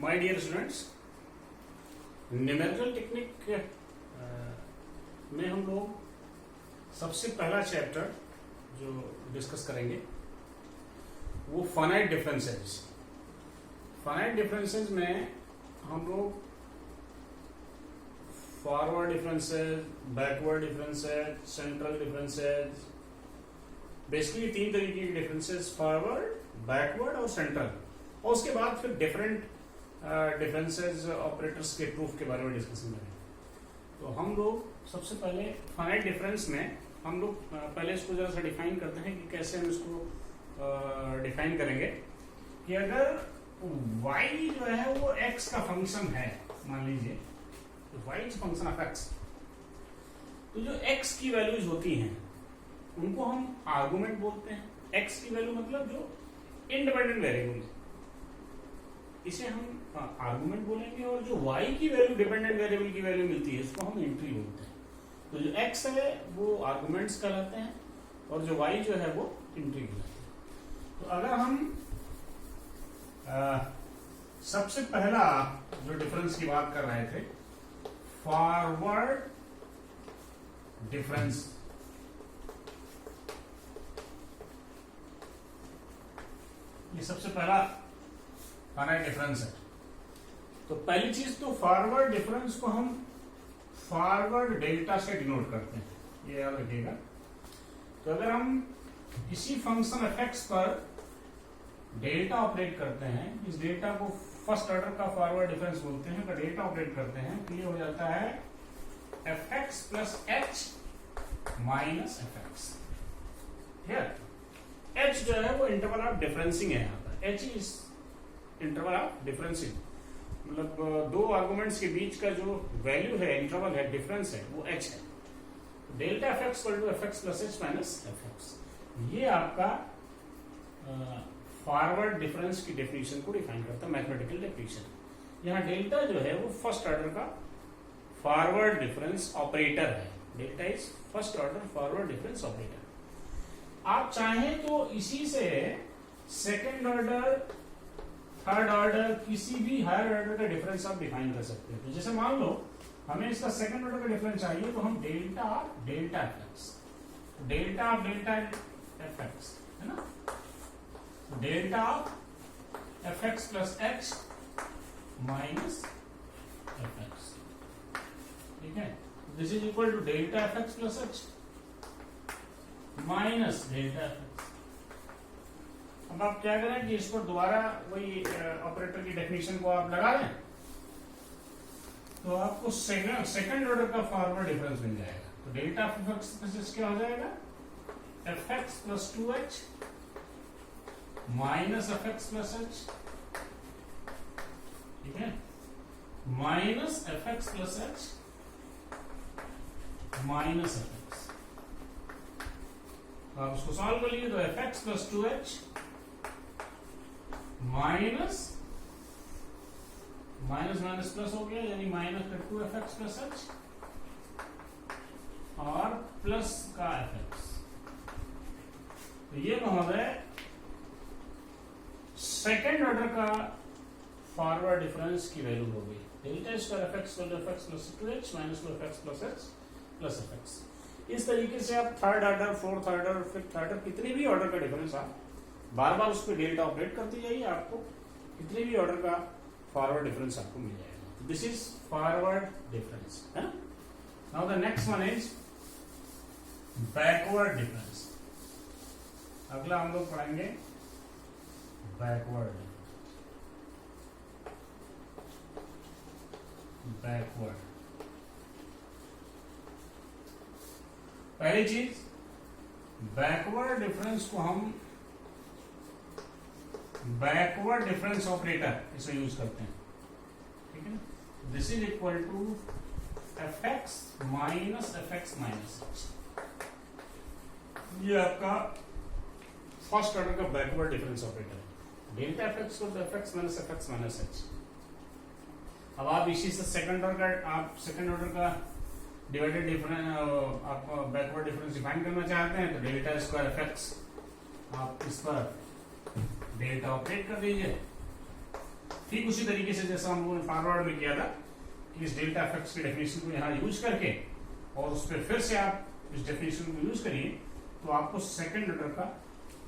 My dear students, numerical technique में हम लोग सबसे पहला चैप्टर जो डिस्कस करेंगे वो फाइनाइट डिफरेंसेस। फाइनाइट डिफरेंसेस में हम लोग forward differences, backward differences, central differences, basically तीन तरीके के डिफरेंसेस, फॉरवर्ड, बैकवर्ड और सेंट्रल, और उसके बाद फिर डिफरेंट डिफरेंसेस ऑपरेटर्स के प्रूफ के बारे में डिस्कशन करेंगे। तो हम लोग सबसे पहले फाइनाइट डिफरेंस में हम लोग पहले इसको जरा सा डिफाइन करते हैं कि कैसे हम इसको डिफाइन करेंगे कि अगर y जो है वो x का फंक्शन है, मान लीजिए तो y is function of x, तो जो x की वैल्यूज होती हैं उनको हम आर्गुमेंट बोलते हैं। x की वैल्यू मतलब जो इंडिपेंडेंट वेरिएबल, इसे हम आर्गुमेंट बोलेंगे, और जो y की वैल्यू डिपेंडेंट वेरिएबल की वैल्यू मिलती है उसको हम एंट्री बोलते हैं। तो जो x है वो आर्गुमेंट्स कहलाते हैं और जो y जो है वो एंट्री कहलाते हैं। तो अगर हम सबसे पहला जो डिफरेंस की बात कर रहे थे, फॉरवर्ड डिफरेंस, ये सबसे पहला फाइनाइट डिफरेंस है। तो पहली चीज तो फॉरवर्ड डिफरेंस को हम फॉरवर्ड डेल्टा से डिनोट करते हैं, ये याद रखिएगा। तो अगर हम इसी फंक्शन fx पर डेल्टा ऑपरेट करते हैं, इस डेल्टा को फर्स्ट ऑर्डर का फॉरवर्ड डिफरेंस बोलते हैं, अगर डेल्टा ऑपरेट करते हैं तो ये हो जाता है fx plus h minus fx। h जो है वो इंटरवल ऑफ डिफरेंसिंग है, यहाँ पर h इज इंटरवल ऑफ डिफरेंसिंग, मतलब दो आर्गुमेंट्स के बीच का जो वैल्यू है, इंटरवल है, डिफरेंस है, वो h है। Delta fx equal to fx plus h minus fx, ये आपका फॉरवर्ड डिफरेंस की डेफिनेशन को डिफाइन करता है, मैथमेटिकल डेफिनेशन। यहाँ डेल्टा जो है वो फर्स्ट ऑर्डर का फॉरवर्ड डिफरेंस ऑपरेटर है। Delta is first order forward difference operator. आप चाहें तो इसी से सेकेंड ऑर्डर, थर्ड ऑर्डर, किसी भी हायर ऑर्डर का डिफरेंस आप डिफाइन कर सकते हैं। तो जैसे मान लो हमें इसका सेकेंड ऑर्डर का डिफरेंस चाहिए, तो हम delta of delta f x, delta of delta f x है ना, delta of f x plus h minus f x, ठीक है। This is equal to delta f x plus h minus delta f x. अब आप क्या करें कि इस पर दोबारा वही ऑपरेटर की डेफिनेशन को आप लगा लें, तो आपको सेकंड ऑर्डर का फॉरवर्ड डिफरेंस मिल जाएगा। तो डेल्टा ऑफ एफएक्स क्या हो जाएगा, FX plus 2h minus FX plus h, ठीक है, minus FX plus h minus FX. आप उसको सॉल्व कर लीजिए तो FX plus 2h minus minus minus plus हो गया, यानी माइनस का 2fx प्लस h और प्लस का fx। तो ये महोदय सेकेंड ऑर्डर का फॉरवर्ड डिफरेंस की वैल्यू हो गई, delta square FX plus 2h minus 2fx plus h plus fx। इस तरीके से आप third order, fourth order, fifth order, कितने भी ऑर्डर का डिफरेंस आप बार बार उस पर डेल्टा ऑपरेट करते जाइए, आपको कितने भी ऑर्डर का फॉरवर्ड डिफरेंस आपको मिल जाएगा। दिस इज फॉरवर्ड डिफरेंस है ना। Now the next one is backward difference. अगला हम लोग पढ़ेंगे बैकवर्ड। बैकवर्ड पहली चीज, बैकवर्ड डिफरेंस को हम बैकवर्ड डिफरेंस ऑपरेटर इसे यूज करते हैं, ठीक है। This is equal to fx minus fx minus h। ये आपका फर्स्ट ऑर्डर का बैकवर्ड डिफरेंस ऑपरेटर है, डेल्टा fx को fx minus fx minus h। अब आप इसी से सेकंड ऑर्डर का डिवाइडेड डिफरेंस, आप बैकवर्ड डिफरेंस डिफाइन करना चाहते हैं तो डेल्टा स्क्वायर fx, आप इस पर डेल्टा ऑपरेट कर दीजिए, ठीक उसी तरीके से जैसा हम लोगों ने फॉरवर्ड में किया था कि इस डेल्टा एफ एक्स की डेफिनेशन को यहाँ यूज करके और उस पर फिर से आप इस डेफिनेशन को यूज करिए तो आपको सेकंड ऑर्डर का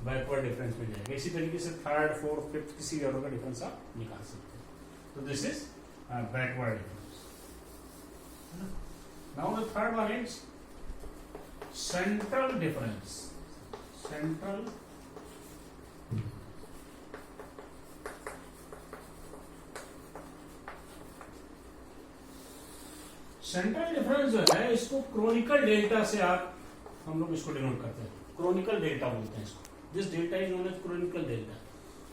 बैकवर्ड डिफरेंस मिल जाएगा। इसी तरीके से थर्ड, फोर्थ, फिफ्थ किसी भी ऑर्डर का डिफरेंस आप निकाल सकते हैं। तो this is backward difference. Now the third one is central difference. Central central difference जो है इसको क्रोनिकल डेल्टा से आप हम लोग इसको डिनोट करते हैं। क्रोनिकल डेल्टा बोलते हैं इसको। This delta is known as chronicle delta.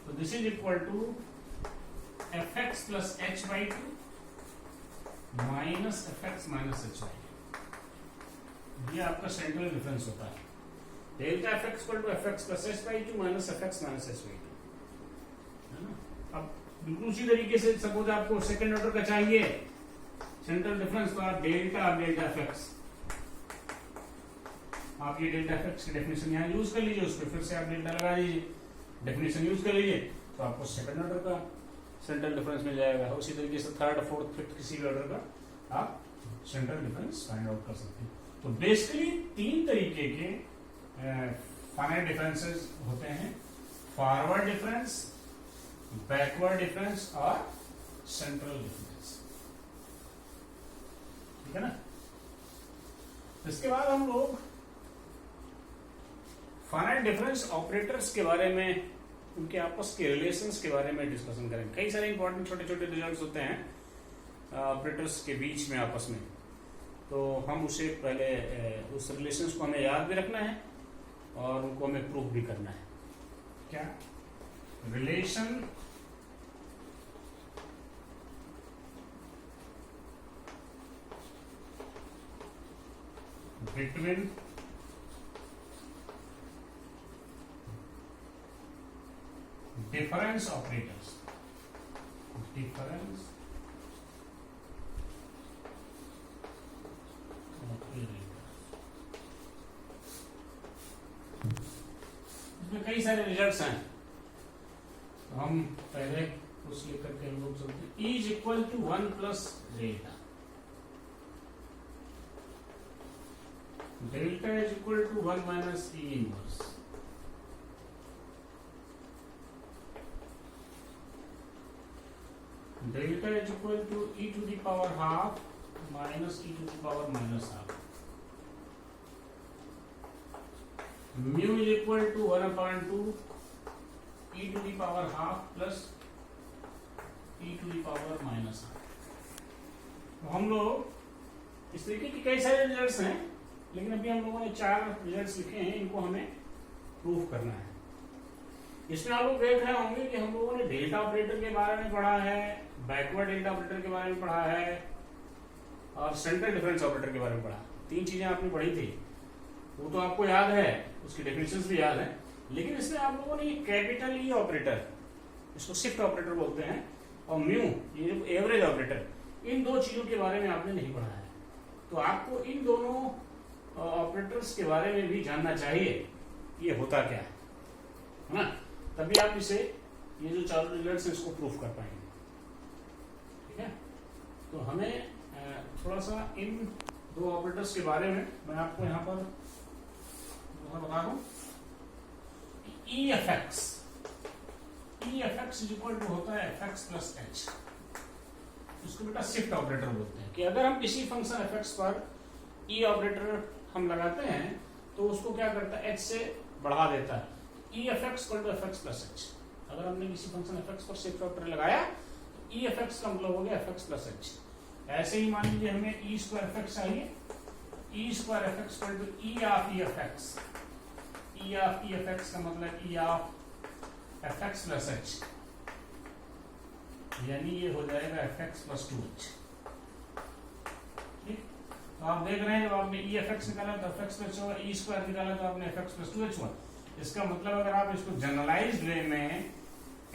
तो this is equal to f x plus h by two minus f x minus h by two. ये आपका सेंट्रल डिफरेंस होता है। Delta f x equal to f x plus h by two minus f x minus h by two, है ना। अब बिल्कुल उसी तरीके से सपोज आपको सेकेंड ऑर्डर का चाहिए सेंट्रल डिफरेंस, तो आप डेल्टा एफ एक्स, आप ये डेल्टा एफ एक्स की डेफिनेशन यहाँ यूज कर लीजिए, उस पर फिर से आप डेल्टा लगा दीजिए, डेफिनेशन यूज कर लीजिए, तो आपको सेकंड ऑर्डर का सेंट्रल डिफरेंस मिल जाएगा। उसी तरीके से थर्ड, फोर्थ, फिफ्थ किसी भी ऑर्डर का आप सेंट्रल डिफरेंस फाइंड आउट कर सकते हैं। तो बेसिकली तीन तरीके के फाइनाइट डिफरेंसेस होते हैं: फॉरवर्ड डिफरेंस, बैकवर्ड डिफरेंस और सेंट्रल डिफरेंस। ठीक है ना। इसके बाद हम लोग फाइनाइट डिफरेंस ऑपरेटर्स के बारे में, उनके आपस के रिलेशंस के बारे में डिस्कशन करेंगे। कई सारे इंपॉर्टेंट छोटे छोटे रिजल्ट्स होते हैं ऑपरेटर्स के बीच में आपस में, तो हम उसे पहले उस रिलेशंस को हमें याद भी रखना है और उनको हमें प्रूफ भी करना है। क्या relation between difference operators, difference इसमें कई सारे रिजल्ट्स हैं, तो हम पहले कुछ लिख करके हम लोग चलते हैं। E is equal to 1 plus delta, delta is equal to 1 minus E inverse, delta is equal to e to the power half minus e to the power minus half, mu is equal to 1/2 e to the power half plus e to the power minus half. तो हम लोग इस तरीके के कई सारे results हैं, लेकिन अभी हम लोगों ने 4 रिजल्ट्स लिखे हैं, इनको हमें प्रूव करना है। इसमें आप लोग देख रहे होंगे कि हम लोगों ने डेल्टा ऑपरेटर के बारे में पढ़ा है, बैकवर्ड डेल्टा ऑपरेटर के बारे में पढ़ा है और सेंट्रल डिफरेंस ऑपरेटर के बारे में पढ़ा। 3 चीजें आपने पढ़ी थी, वो तो आपको याद है, उसकी डेफिनेशंस भी याद है। लेकिन इसमें आप लोगों ने कैपिटल ई ऑपरेटर, इसको शिफ्ट ऑपरेटर बोलते हैं, और म्यू ये एवरेज ऑपरेटर, इन 2 चीजों के बारे में आपने नहीं पढ़ा है। तो आपको इन दोनों ऑपरेटर्स के बारे में भी जानना चाहिए, ये होता क्या है ना, तभी आप इसे ये जो 4 रिजल्ट्स हैं इसको प्रूफ कर पाएंगे। ठीक है, तो हमें थोड़ा सा इन 2 ऑपरेटर्स के बारे में मैं आपको यहाँ पर बता दूं। E f x is equal to होता है एफ एक्स प्लस एच, इसको बेटा शिफ्ट ऑपरेटर बोलते हैं। कि अगर हम किसी फंक्शन एफ एक्स पर ई ऑपरेटर हम लगाते हैं तो उसको क्या करता है, एच से बढ़ा देता है। E f x equal to f x plus h. अगर हमने किसी फंक्शन एफ एक्स पर शिफ्ट ऑपरेटर लगाया तो ई एफ एक्स का मतलब हो गया एफ एक्स प्लस एच। ऐसे ही मान लीजिए हमें ई स्क्वायर एफ एक्स चाहिए, E square f x equal to E of E f x. E of E f x का मतलब E of f x plus h, यानी ये हो जाएगा एफ एक्स प्लस 2h। ठीक, तो आप देख रहे हैं जब आपने ई एफ एक्स निकाला तो एफ एक्स प्लस होगा, ई स्क्वायर निकाला तो आपने एफ एक्स प्लस 2h हुआ। इसका मतलब अगर आप इसको जनरलाइज्ड वे में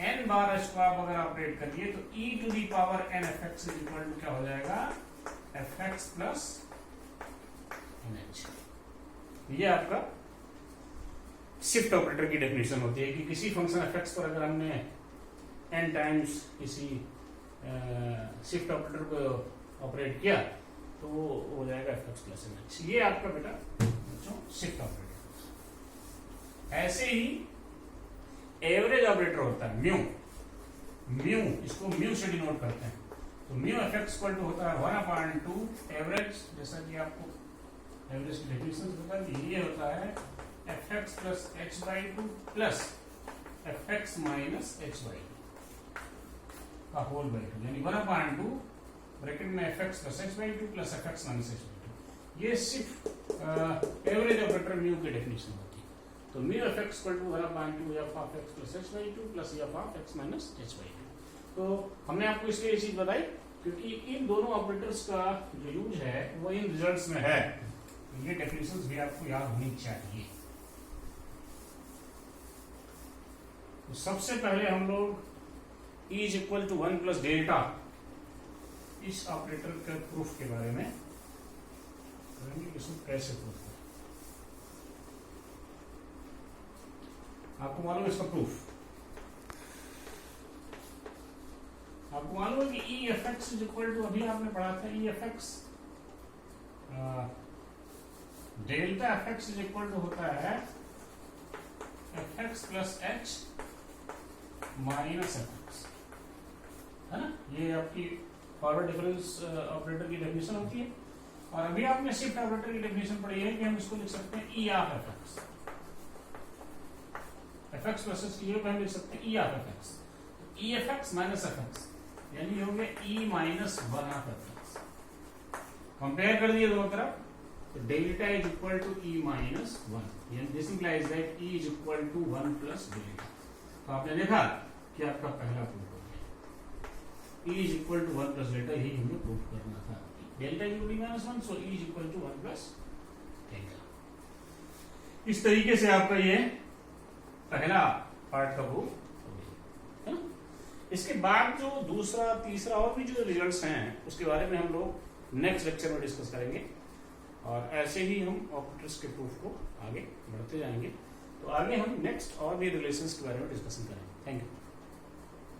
n बार h को आप अगर ऑपरेट करिए तो e to the power n f x is equal to क्या हो जाएगा, एफ एक्स प्लस nh। ये आपका शिफ्ट ऑपरेटर की डेफिनेशन होती है कि किसी फंक्शन एफ एक्स पर अगर हमने n टाइम्स किसी शिफ्ट ऑपरेटर को ऑपरेट किया तो हो जाएगा f x plus n x. ये आपका बेटा बच्चों शिफ्ट ऑपरेटर। ऐसे ही एवरेज ऑपरेटर होता है म्यू, इसको म्यू से डिनोट करते हैं। तो mu f x equal to होता है 1/2 एवरेज, जैसा कि आपको एवरेज की डेफिनेशन बता दी, ये होता है f x plus h by two plus f x minus h by two का होल बाई टू, यानी 1/2 ब्रैकेट में f x plus h by two plus f x minus h by two. ये सिर्फ average operator mu की definition होती है। तो mu f x equal to 1/2 f of x plus h by two plus f of x minus h by two. तो हमने आपको इसलिए ये चीज बताई क्योंकि इन दोनों ऑपरेटर्स का जो यूज है वो इन रिजल्ट्स में है। ये डेफिनेशंस भी आपको याद होनी चाहिए। तो सबसे पहले हम लोग E is equal to 1 plus delta इस ऑपरेटर के प्रूफ के बारे में करेंगे, इसको कैसे प्रूफ करें। आपको मालूम है इसका प्रूफ, आपको मालूम है कि E f x is equal to, अभी आपने पढ़ा था E f x delta f x is equal to होता है f x plus h minus f x, है ना। ये आपकी फॉरवर्ड डिफरेंस ऑपरेटर की डेफिनेशन होती है। और अभी आपने शिफ्ट ऑपरेटर की डेफिनेशन पढ़ी है कि हम इसको लिख सकते हैं E of f x, f x plus h की हम लिख सकते हैं E of f x. E f x minus f x यानी हो गया E minus 1 of f x. Compare कर दिए दोनों तरफ, तो delta is equal to E minus 1, यानी this implies that E is equal to 1 plus delta. तो आपने देखा कि आपका पहला प्रूफ हो गया, ई is equal to 1 plus delta, यही हमें प्रूफ करना था। Delta is equal to minus 1, so E is equal to 1 plus delta. इस तरीके से आपका ये पहला पार्ट का प्रूफ हो गया, है ना। इसके बाद जो दूसरा तीसरा और भी जो रिजल्ट्स हैं उसके बारे में हम लोग नेक्स्ट लेक्चर में डिस्कस करेंगे। और ऐसे ही हम ऑपरेटर्स के प्रूफ को आगे बढ़ते जाएंगे। तो आगे हम नेक्स्ट और भी रिलेशंस के बारे में डिस्कशन करेंगे। Thank you.